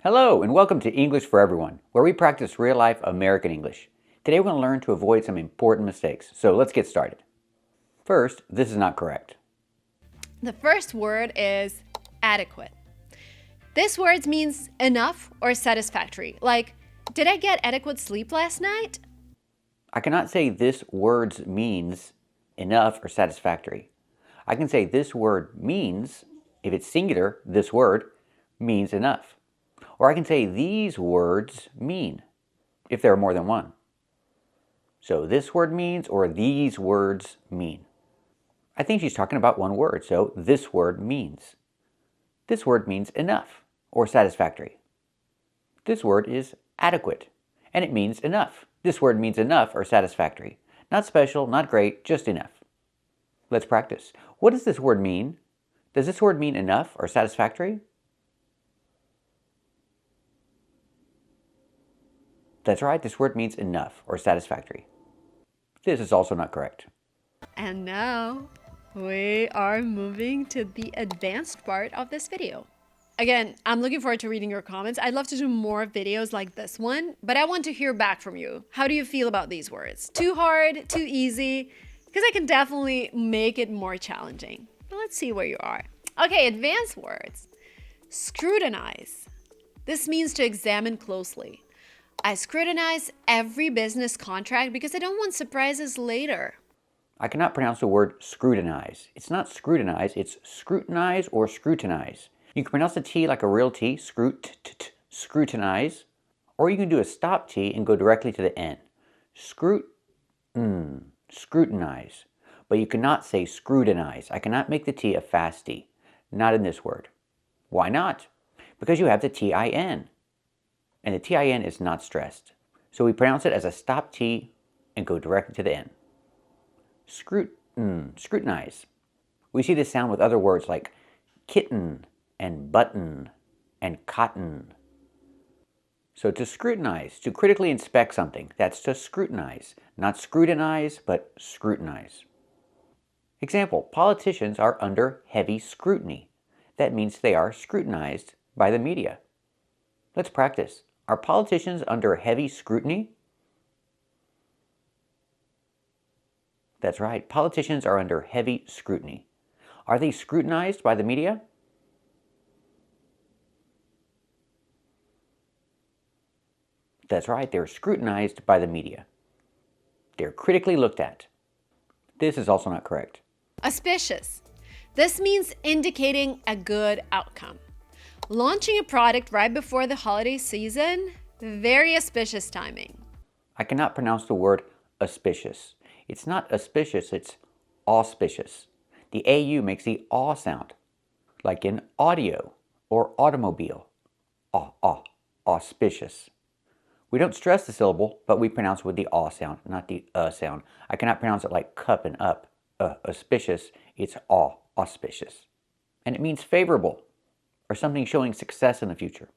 Hello and welcome to English for Everyone, where we practice real-life American English. Today we're going to learn to avoid some important mistakes, so let's get started. First, this is not correct. The first word is adequate. This word means enough or satisfactory, like, did I get adequate sleep last night? I cannot say this word means enough or satisfactory. I can say this word means, if it's singular, this word means enough. Or I can say these words mean, if there are more than one. So this word means or these words mean. I think she's talking about one word, so this word means. This word means enough or satisfactory. This word is adequate, and it means enough. This word means enough or satisfactory. Not special, not great, just enough. Let's practice. What does this word mean? Does this word mean enough or satisfactory? That's right, this word means enough or satisfactory. This is also not correct. And now we are moving to the advanced part of this video. Again, I'm looking forward to reading your comments. I'd love to do more videos like this one, but I want to hear back from you. How do you feel about these words? Too hard? Too easy? Because I can definitely make it more challenging. But let's see where you are. Okay, advanced words. Scrutinize. This means to examine closely. I scrutinize every business contract because I don't want surprises later. I cannot pronounce the word scrutinize. It's not scrutinize, it's scrutinize or scrutinize. You can pronounce the T like a real T, scrutinize, or you can do a stop T and go directly to the N. Scrutinize. But you cannot say scrutinize. I cannot make the T a fast T. Not in this word. Why not? Because you have the TIN. And the TIN is not stressed. So we pronounce it as a stop T and go directly to the N. Scrutinize. We see this sound with other words like kitten and button and cotton. So to scrutinize, to critically inspect something, that's to scrutinize. Not scrutinize, but scrutinize. Example, politicians are under heavy scrutiny. That means they are scrutinized by the media. Let's practice. Are politicians under heavy scrutiny? That's right. Politicians are under heavy scrutiny. Are they scrutinized by the media? That's right. They're scrutinized by the media. They're critically looked at. This is also not correct. Auspicious. This means indicating a good outcome. Launching a product right before the holiday season, very auspicious timing. I cannot pronounce the word auspicious. It's not auspicious, it's auspicious. The AU makes the aw sound, like in audio or automobile. Auspicious. We don't stress the syllable, but we pronounce it with the aw sound, not the sound. I cannot pronounce it like cup and up. Auspicious, it's auspicious. And it means favorable, or something showing success in the future.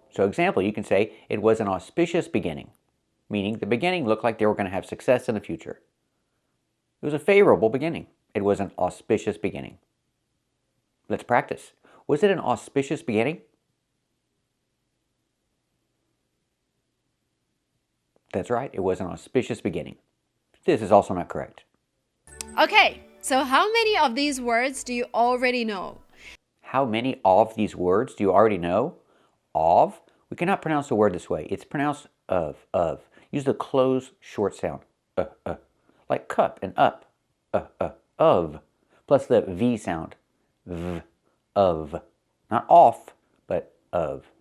So example, you can say, it was an auspicious beginning, meaning the beginning looked like they were going to have success in the future. It was a favorable beginning. It was an auspicious beginning. Let's practice. Was it an auspicious beginning? That's right, it was an auspicious beginning. This is also not correct. Okay, so how many of these words do you already know? How many of these words do you already know? Of? We cannot pronounce the word this way. It's pronounced of. Use the closed short sound. Like cup and up. Of. Plus the V sound. V. Of. Not off, but of.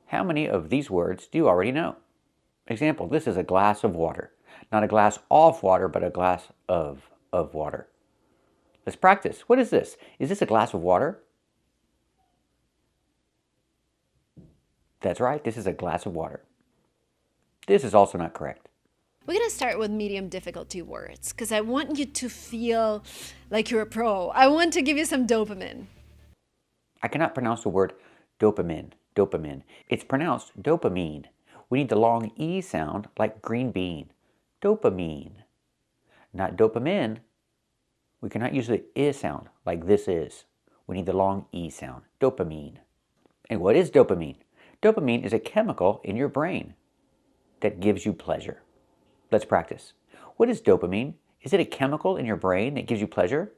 How many of these words do you already know? Example, this is a glass of water. Not a glass of water, but a glass of water. Let's practice. What is this? Is this a glass of water? That's right, this is a glass of water. This is also not correct. We're going to start with medium difficulty words because I want you to feel like you're a pro. I want to give you some dopamine. I cannot pronounce the word dopamine. It's pronounced dopamine. We need the long E sound like green bean. Dopamine. Not dopamine. We cannot use the I sound like this is. We need the long E sound. Dopamine. And what is dopamine? Dopamine is a chemical in your brain that gives you pleasure. Let's practice. What is dopamine? Is it a chemical in your brain that gives you pleasure?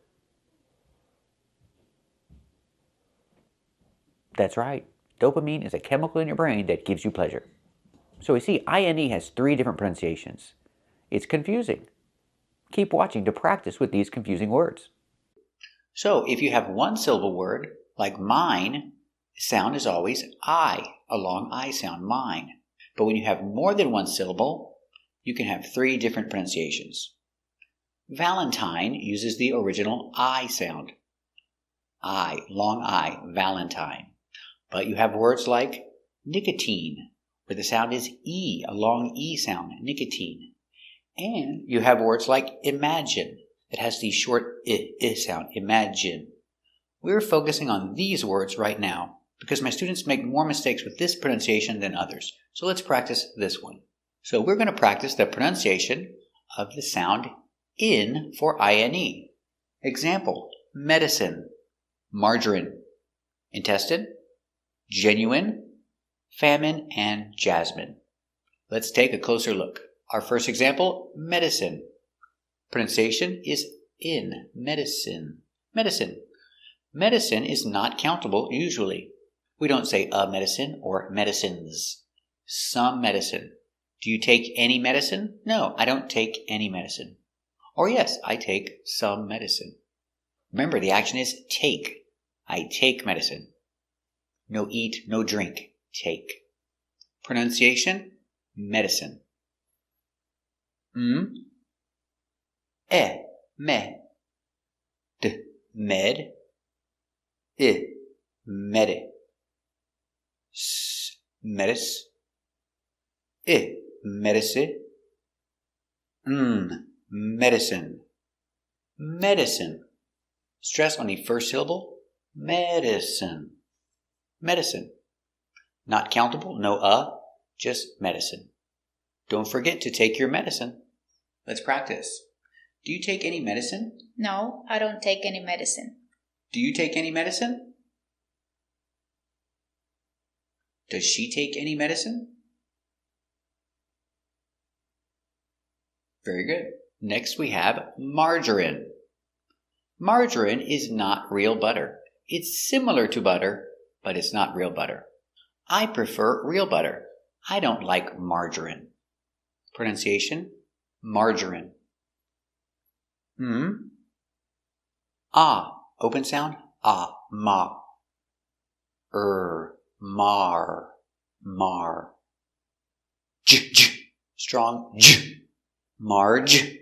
That's right. Dopamine is a chemical in your brain that gives you pleasure. So we see INE has 3 different pronunciations. It's confusing. Keep watching to practice with these confusing words. So if you have one syllable word, like mine, the sound is always I, a long I sound, mine. But when you have more than one syllable, you can have 3 different pronunciations. Valentine uses the original I sound. I, long I, Valentine. But you have words like nicotine, where the sound is E, a long E sound, nicotine. And you have words like imagine, that has the short I sound, imagine. We're focusing on these words right now because my students make more mistakes with this pronunciation than others. So let's practice this one. So we're going to practice the pronunciation of the sound in for INE. Example, medicine, margarine, intestine, genuine, famine, and jasmine. Let's take a closer look. Our first example, medicine. Pronunciation is in, medicine. Medicine. Medicine is not countable usually. We don't say a medicine or medicines. Some medicine. Do you take any medicine? No, I don't take any medicine. Or yes, I take some medicine. Remember, the action is take. I take medicine. No eat, no drink. Take. Pronunciation, medicine. Me, d, med, mede, s, medis, medici, medicine, medicine. Stress on the first syllable, medicine, medicine. Not countable, no just medicine. Don't forget to take your medicine. Let's practice. Do you take any medicine? No, I don't take any medicine. Do you take any medicine? Does she take any medicine? Very good. Next we have margarine. Margarine is not real butter. It's similar to butter, but it's not real butter. I prefer real butter. I don't like margarine. Pronunciation, margarine. Open sound, ma. Mar, mar. J, strong j. Marge.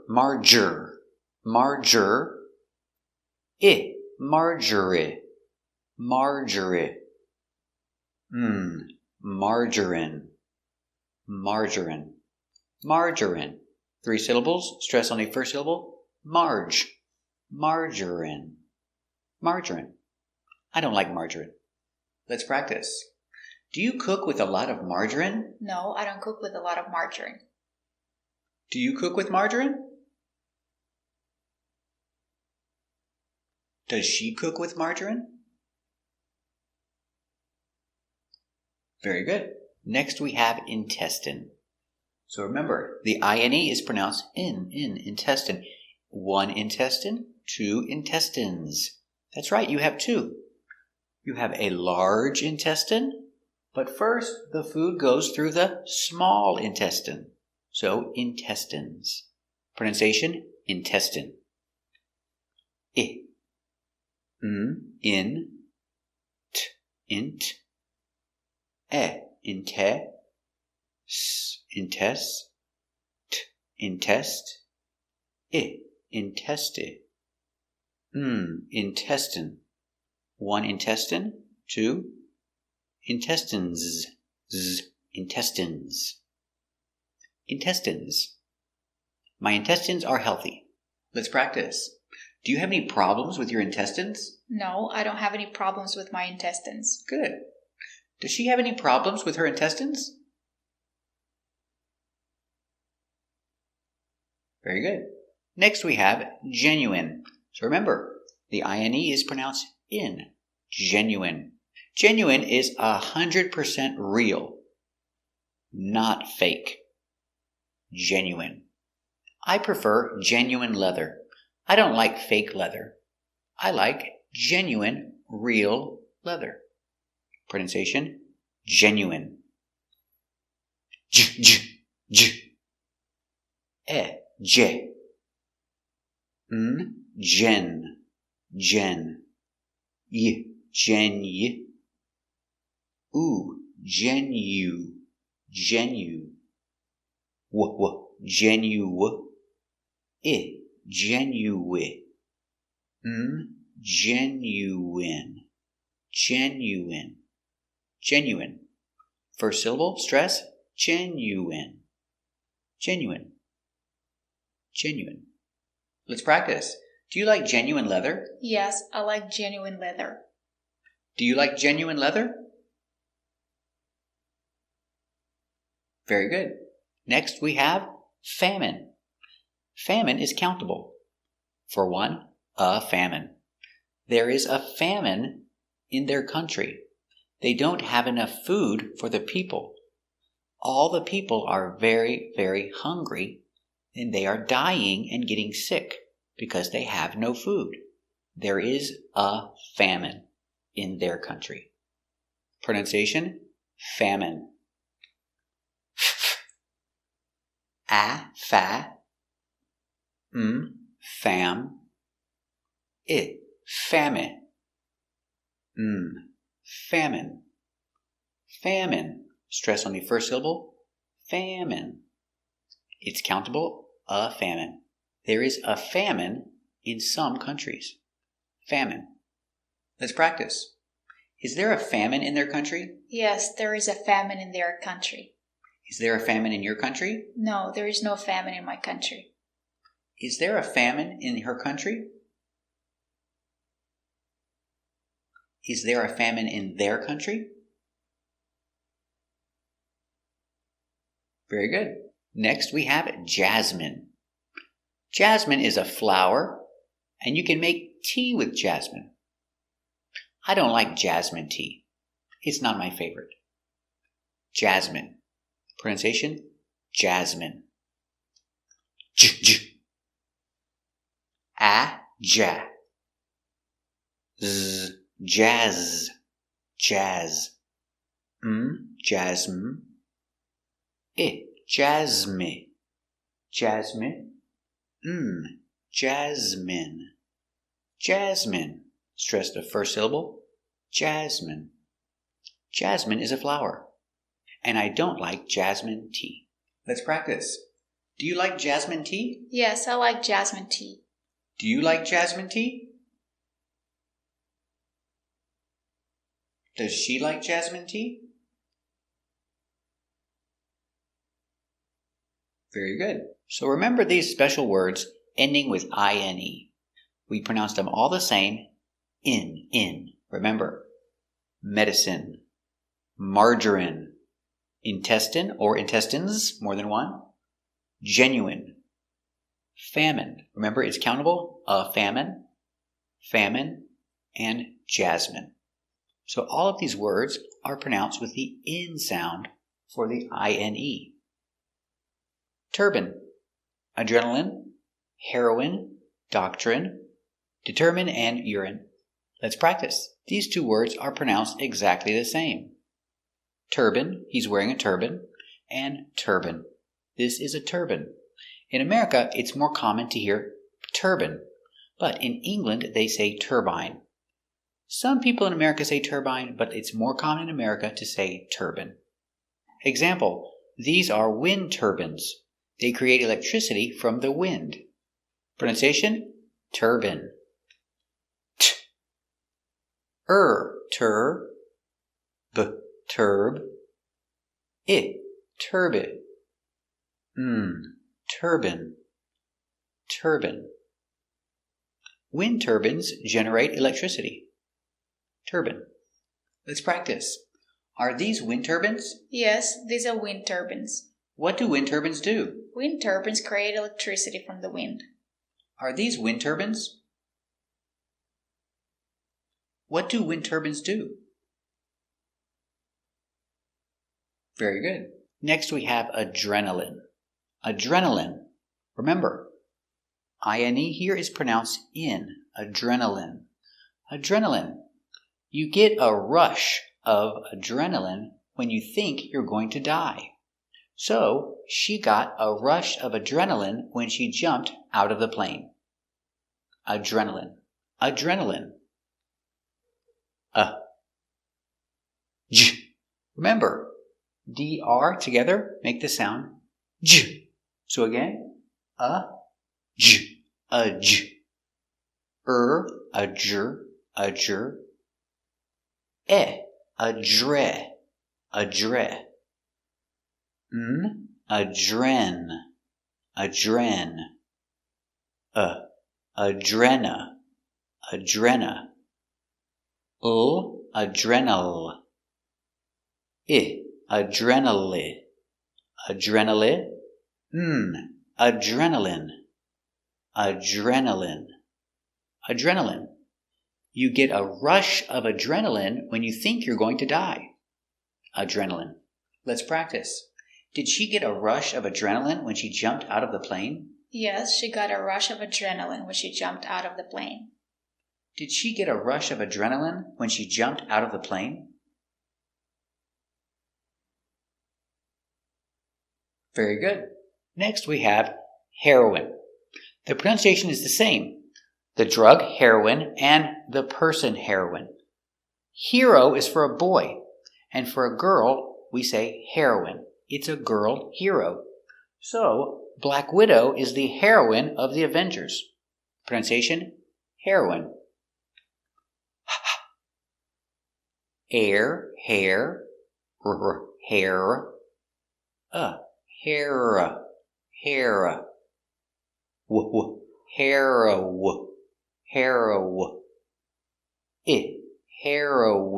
Marger, marger. Marjorie, marjorie. Margarine, margarine, margarine. 3 syllables, stress on the first syllable. Marge, margarine, margarine. I don't like margarine. Let's practice. Do you cook with a lot of margarine? No, I don't cook with a lot of margarine. Do you cook with margarine? Does she cook with margarine? Very good. Next we have intestine. So remember, the INE is pronounced in, intestine. 1 intestine, 2 intestines. That's right, you have 2. You have a large intestine, but first the food goes through the small intestine. So intestines. Pronunciation, intestine. In, int, inte, intest, intest, inteste, intestine. 1 intestine, 2 intestines, intestines. Intestines. My intestines are healthy. Let's practice. Do you have any problems with your intestines? No, I don't have any problems with my intestines. Good. Does she have any problems with her intestines? Very good. Next we have genuine. So remember, the INE is pronounced in. genuine. Genuine is 100% real, not fake. Genuine. I prefer genuine leather. I don't like fake leather. I like genuine, real leather. Pronunciation, genuine. Je. Gen. Genu. Genu. Genu. Genuine. Genuine. First syllable, stress, genuine. Let's practice. Do you like genuine leather? Yes, I like genuine leather. Do you like genuine leather? Very good. Next we have famine. Famine is countable. For one, a famine. There is a famine in their country. They don't have enough food for the people. All the people are very, very hungry, and they are dying and getting sick because they have no food. There is a famine in their country. Pronunciation, famine. Fam. Famine. Famine. Famine. Stress on the first syllable. Famine. It's countable, a famine. There is a famine in some countries. Famine. Let's practice. Is there a famine in their country? Yes, there is a famine in their country. Is there a famine in your country? No, there is no famine in my country. Is there a famine in her country? Is there a famine in their country? Very good. Next we have jasmine. Jasmine is a flower, and you can make tea with jasmine. I don't like jasmine tea. It's not my favorite. Jasmine. Pronunciation, jasmine. Ja. Z. Jazz. Jasmine. Jasmine. Jasmine. Stress the first syllable. Jasmine. Jasmine is a flower. And I don't like jasmine tea. Let's practice. Do you like jasmine tea? Yes, I like jasmine tea. Do you like jasmine tea? Does she like jasmine tea? Very good. So remember these special words ending with ine. We pronounce them all the same, in. Remember, medicine, margarine, intestine or intestines, more than one, genuine, famine. Remember, it's countable, a famine, and jasmine. So all of these words are pronounced with the in sound for the ine. Turban, adrenaline, heroin, doctrine, determine, and urine. Let's practice. These two words are pronounced exactly the same. Turban, he's wearing a turban, and turban. This is a turban. In America, it's more common to hear turban, but in England, they say turbine. Some people in America say turbine, but it's more common in America to say turban. Example, these are wind turbines. They create electricity from the wind. Pronunciation, turban. Turb, turb, turbid, turban, turban. Wind turbines generate electricity. Turban. Let's practice. Are these wind turbines? Yes, these are wind turbines. What do wind turbines do? Wind turbines create electricity from the wind. Are these wind turbines? What do wind turbines do? Very good. Next we have adrenaline. Adrenaline. Remember, INE here is pronounced in. Adrenaline. Adrenaline. You get a rush of adrenaline when you think you're going to die. So, she got a rush of adrenaline when she jumped out of the plane. Adrenaline. Adrenaline. J. Remember, DR together make the sound J. So again, J. Adj. Adjur, adjur. Adre, adre. Adren, adren. Adrena, adrena. Adrenal. Adrenali, adrenali. Adrenaline, adrenaline, adrenaline. You get a rush of adrenaline when you think you're going to die. Adrenaline. Let's practice. Did she get a rush of adrenaline when she jumped out of the plane? Yes, she got a rush of adrenaline when she jumped out of the plane. Did she get a rush of adrenaline when she jumped out of the plane? Very good. Next we have heroin. The pronunciation is the same. The drug heroin and the person heroin. Hero is for a boy, and for a girl we say heroine. It's a girl hero. So, Black Widow is the heroine of the Avengers. Pronunciation, heroine. Air, hair, hair, hair, hair, hero, hero, heroine, heroine,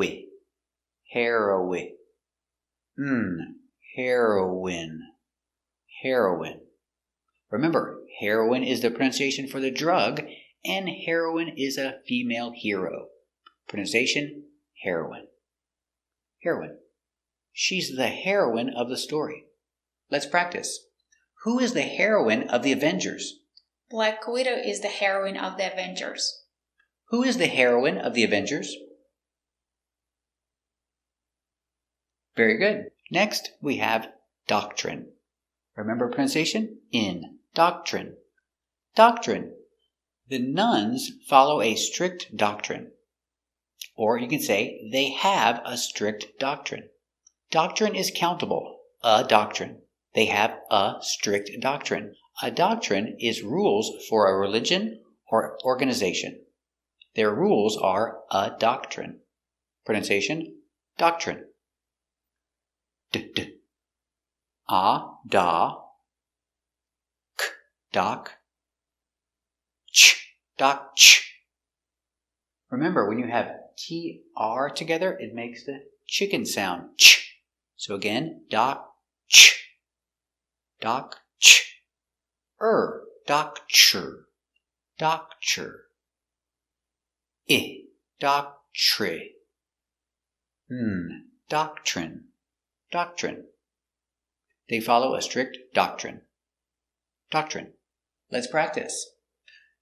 heroine, heroine. Remember, heroine is the pronunciation for the drug, and heroine is a female hero. Pronunciation, heroine. Heroine. She's the heroine of the story. Let's practice. Who is the heroine of the Avengers? Black Widow is the heroine of the Avengers. Who is the heroine of the Avengers? Very good. Next, we have doctrine. Remember pronunciation? In. Doctrine. Doctrine. The nuns follow a strict doctrine. Or you can say they have a strict doctrine. Doctrine is countable. A doctrine. They have a strict doctrine. A doctrine is rules for a religion or organization. Their rules are a doctrine. Pronunciation, doctrine. Da, k, doc, doc, ch. Remember, when you have TR together, it makes the chicken sound, ch. So again, doc, ch, doc, ch. Docture, docture. Doctre. Doctrine, doctrine. They follow a strict doctrine. Doctrine. Let's practice.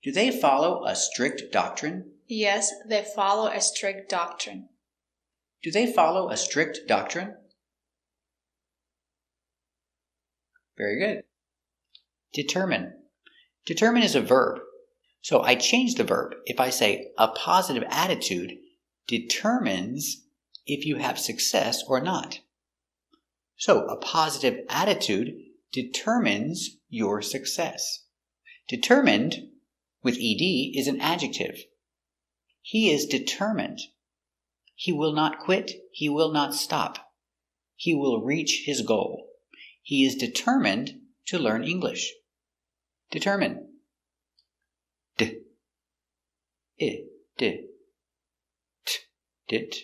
Do they follow a strict doctrine? Yes, they follow a strict doctrine. Do they follow a strict doctrine? Very good. Determine. Determine is a verb. So I change the verb. If I say a positive attitude determines if you have success or not. So a positive attitude determines your success. Determined with ed is an adjective. He is determined. He will not quit. He will not stop. He will reach his goal. He is determined to learn English. Determine. D. I. D. T. Dit.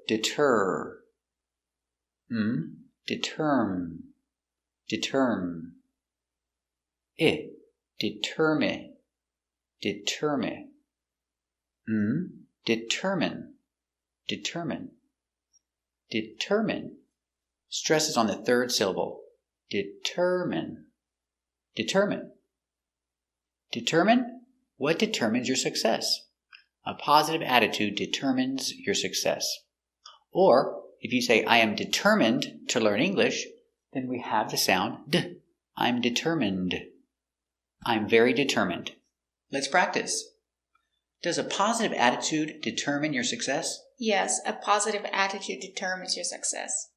Deter. Determ. Determ. I. Determine. Determine. Determine. Determine. Determine. Stress is on the third syllable. Determine. Determine. Determine? What determines your success? A positive attitude determines your success. Or, if you say, I am determined to learn English, then we have the sound D. I'm determined. I'm very determined. Let's practice. Does a positive attitude determine your success? Yes, a positive attitude determines your success.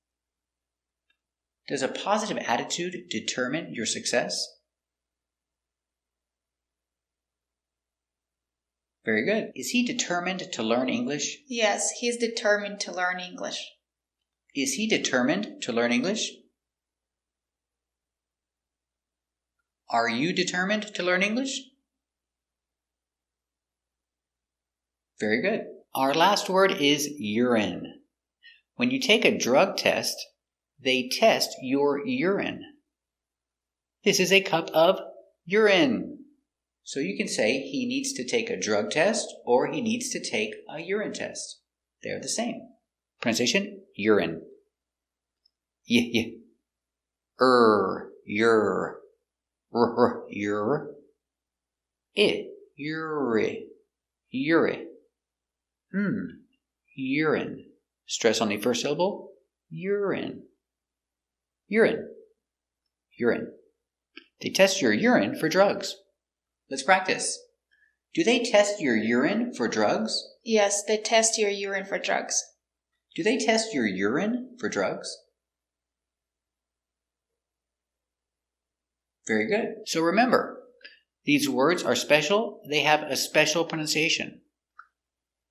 Does a positive attitude determine your success? Very good. Is he determined to learn English? Yes, he's determined to learn English. Is he determined to learn English? Are you determined to learn English? Very good. Our last word is urine. When you take a drug test, they test your urine. This is a cup of urine. So you can say he needs to take a drug test or he needs to take a urine test. They're the same. Pronunciation, urine. Ur, ur, ur, uri, uri. Urine. Stress on the first syllable. Urine. Urine. Urine. They test your urine for drugs. Let's practice. Do they test your urine for drugs? Yes, they test your urine for drugs. Do they test your urine for drugs? Very good. So remember, these words are special. They have a special pronunciation.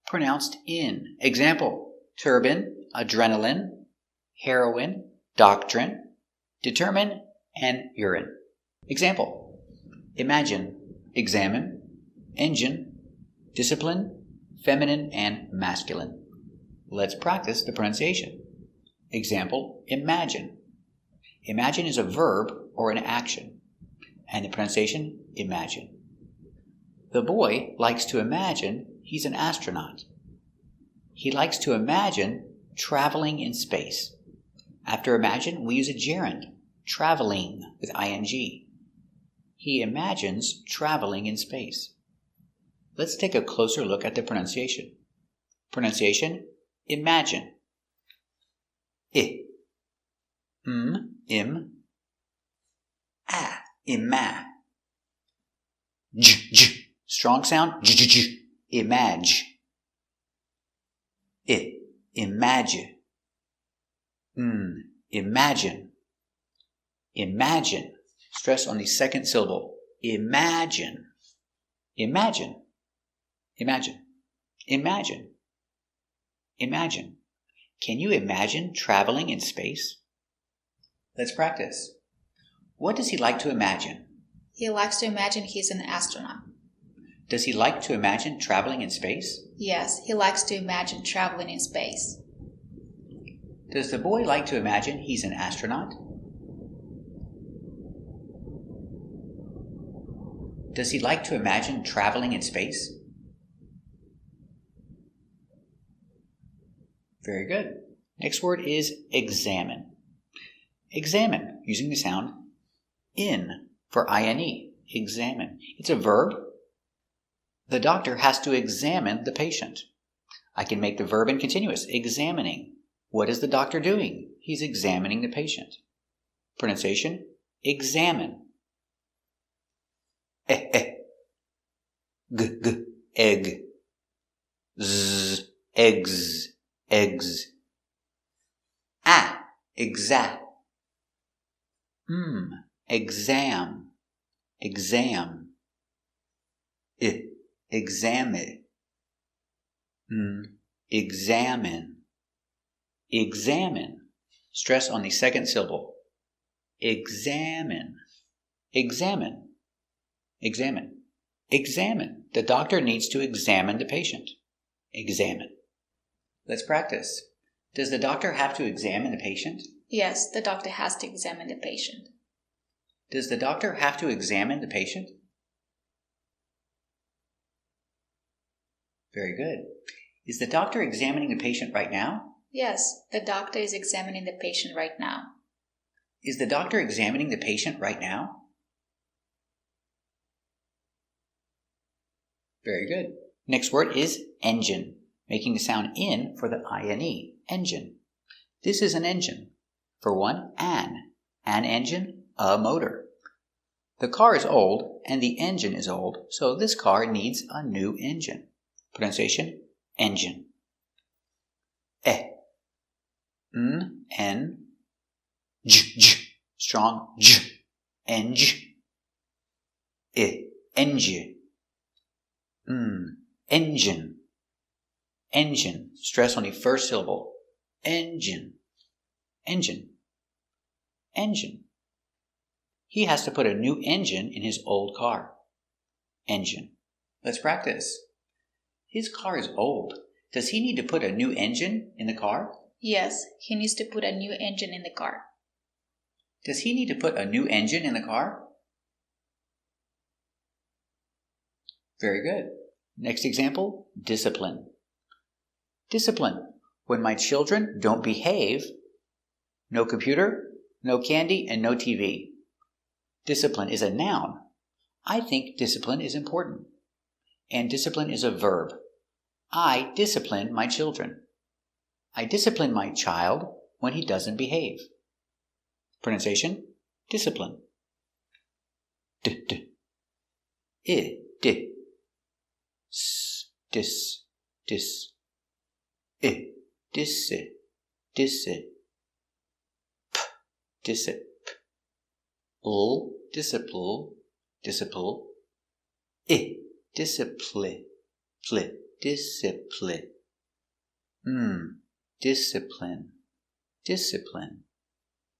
Pronounced in. Example, turban, adrenaline, heroin, doctrine, determine, and urine. Example, imagine, examine, engine, discipline, feminine, and masculine. Let's practice the pronunciation. Example, imagine. Imagine is a verb or an action, and the pronunciation, imagine. The boy likes to imagine he's an astronaut. He likes to imagine traveling in space. After imagine, we use a gerund, traveling with ing. He imagines traveling in space. Let's take a closer look at the pronunciation. Pronunciation, imagine. Im, ima. J. Strong sound, j. Image. Imagine. Imagine. Imagine. Stress on the second syllable. Imagine. Imagine. Imagine. Imagine. Imagine. Can you imagine traveling in space? Let's practice. What does he like to imagine? He likes to imagine he's an astronaut. Does he like to imagine traveling in space? Yes, he likes to imagine traveling in space. Does the boy like to imagine he's an astronaut? Does he like to imagine traveling in space? Very good. Next word is examine. Examine, using the sound in for ine. Examine. It's a verb. The doctor has to examine the patient. I can make the verb in continuous. Examining. What is the doctor doing? He's examining the patient. Pronunciation, examine. Egg. Z, eggs, eggs. Exact. Exam, exam. Examine. Examine. Examine. Stress on the second syllable. Examine. Examine. Examine. Examine. The doctor needs to examine the patient. Examine. Let's practice. Does the doctor have to examine the patient? Yes, the doctor has to examine the patient. Does the doctor have to examine the patient? Very good. Is the doctor examining the patient right now? Yes, the doctor is examining the patient right now. Is the doctor examining the patient right now? Very good. Next word is engine, making the sound in for the INE, engine. This is an engine. For one, an engine, a motor. The car is old and the engine is old, so this car needs a new engine. Pronunciation, engine. N, j, strong j, eng, engine. Engine. Engine. Stress on the first syllable. Engine. Engine. Engine. He has to put a new engine in his old car. Engine. Let's practice. His car is old. Does he need to put a new engine in the car? Yes, he needs to put a new engine in the car. Does he need to put a new engine in the car? Very good. Next example, discipline. Discipline. When my children don't behave, no computer, no candy, and no TV. Discipline is a noun. I think discipline is important. And discipline is a verb. I discipline my children. I discipline my child when he doesn't behave. Pronunciation, discipline. D. S, dis. Disse. P, disip. Disciple. Discipline.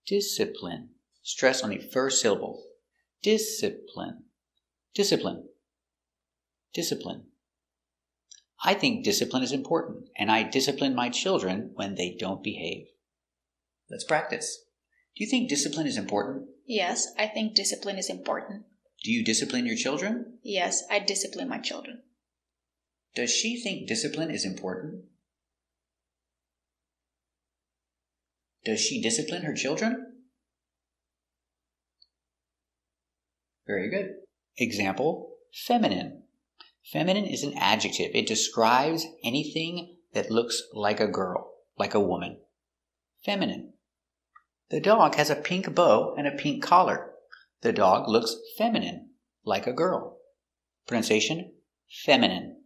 Discipline. Stress on the first syllable. Discipline. I think discipline is important, and I discipline my children when they don't behave. Let's practice. Do you think discipline is important? Yes, I think discipline is important. Do you discipline your children? Yes, I discipline my children. Does she think discipline is important? Does she discipline her children? Very good. Example, feminine. Feminine is an adjective. It describes anything that looks like a girl, like a woman. Feminine. The dog has a pink bow and a pink collar. The dog looks feminine, like a girl. Pronunciation, feminine.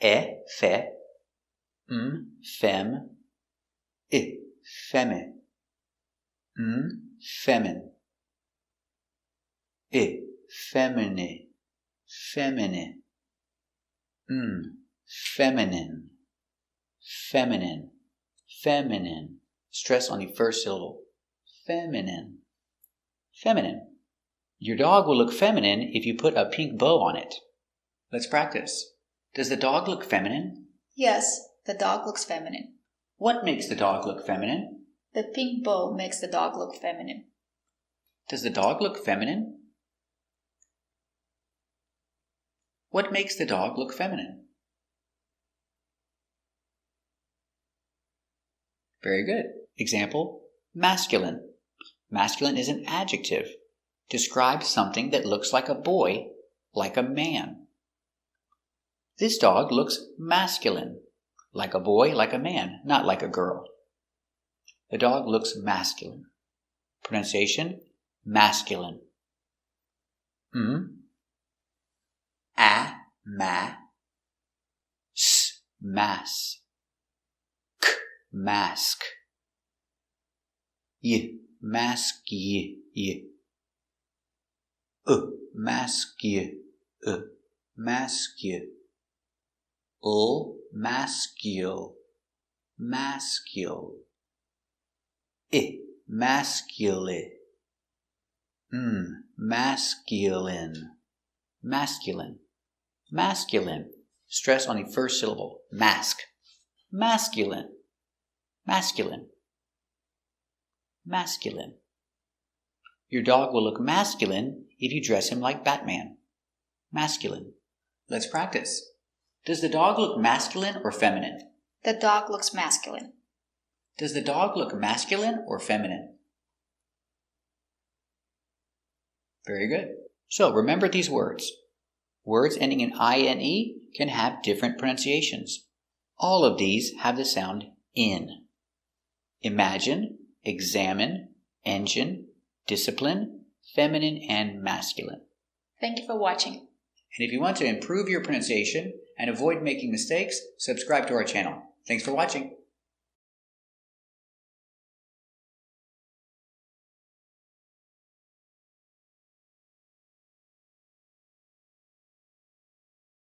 Fe, fem, femme, femin, feminine, feminine. Stress on the first syllable. Feminine. Your dog will look feminine if you put a pink bow on it. Let's practice. Does the dog look feminine? Yes, the dog looks feminine. What makes the dog look feminine? The pink bow makes the dog look feminine. Does the dog look feminine? What makes the dog look feminine? Very good. Example, masculine. Masculine is an adjective. Describes something that looks like a boy, like a man. This dog looks masculine. Like a boy, like a man, not like a girl. The dog looks masculine. Pronunciation, masculine. Mask. Mask. Mask. Mascule. Mascule. Mascule. Mascule. Masculine. Masculine. Masculine. Masculine. Stress on the first syllable. Mask. Masculine. Masculine. Masculine. Your dog will look masculine if you dress him like Batman. Masculine. Let's practice. Does the dog look masculine or feminine? The dog looks masculine. Does the dog look masculine or feminine? Very good. So remember these words. Words ending in ine can have different pronunciations. All of these have the sound in. Imagine, examine, engine, discipline, feminine, and masculine. Thank you for watching. And if you want to improve your pronunciation and avoid making mistakes, subscribe to our channel. Thanks for watching.